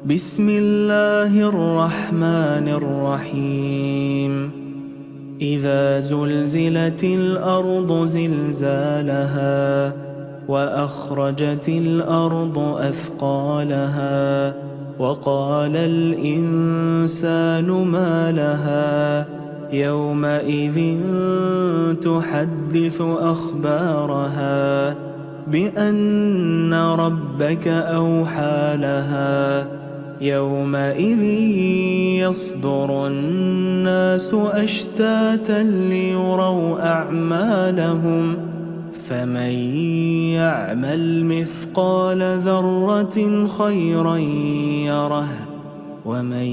بسم الله الرحمن الرحيم إذا زلزلت الأرض زلزالها وأخرجت الأرض أثقالها وقال الإنسان ما لها يومئذ تحدث أخبارها بأن ربك أوحى لها يومئذ يصدر الناس أشتاتا ليروا أعمالهم فمن يعمل مثقال ذرة خيرا يره ومن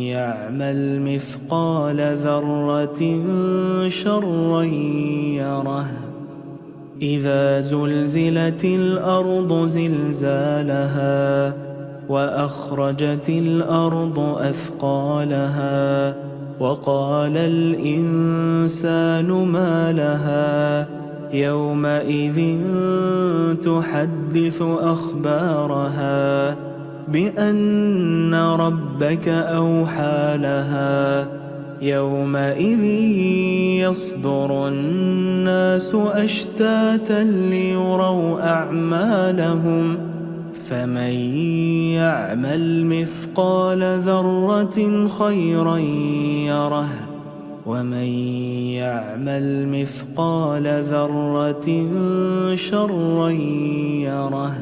يعمل مثقال ذرة شرا يره إذا زلزلت الأرض زلزالها وأخرجت الأرض أثقالها وقال الإنسان ما لها يومئذ تحدث أخبارها بأن ربك أوحى لها يومئذ يصدر الناس أشتاتا ليروا أعمالهم فمن يعمل مثقال ذرة خيرا يره ومن يعمل مثقال ذرة شرا يره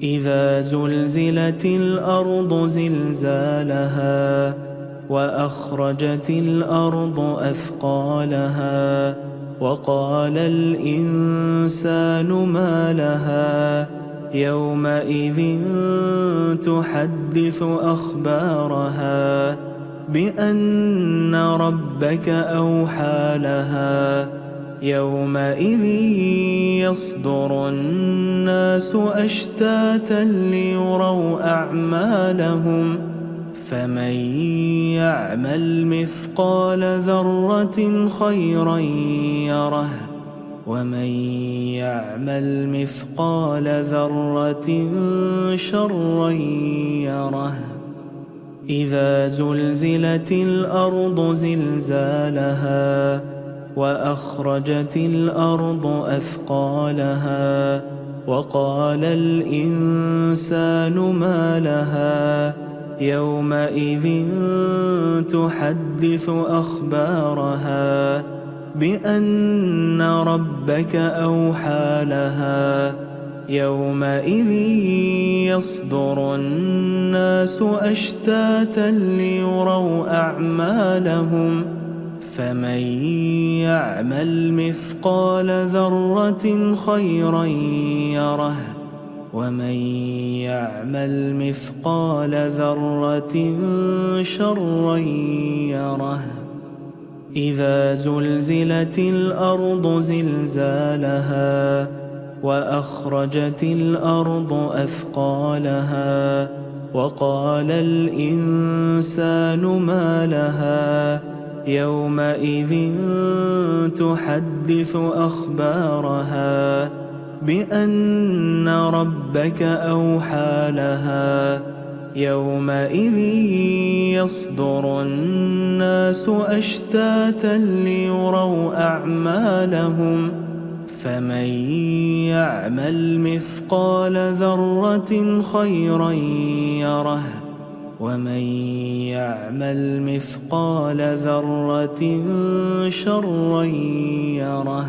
إذا زلزلت الأرض زلزالها وأخرجت الأرض أثقالها وقال الإنسان ما لها يومئذ تحدث أخبارها بأن ربك أوحى لها يومئذ يصدر الناس أشتاتا ليروا أعمالهم فمن يعمل مثقال ذرة خيرا يره ومن يعمل مثقال ذرة شرا يره إذا زلزلت الأرض زلزالها وأخرجت الأرض أثقالها وقال الإنسان ما لها يومئذ تحدث أخبارها بأن ربك أوحى لها يومئذ يصدر الناس أشتاتا ليروا أعمالهم فمن يعمل مثقال ذرة خيرا يره ومن يعمل مثقال ذرة شرا يره إذا زلزلت الأرض زلزالها وأخرجت الأرض أثقالها وقال الإنسان ما لها يومئذ تحدث أخبارها بأن ربك أوحى لها يومئذ يصدر الناس أشتاتا ليروا أعمالهم فمن يعمل مثقال ذرة خيرا يره ومن يعمل مثقال ذرة شرا يره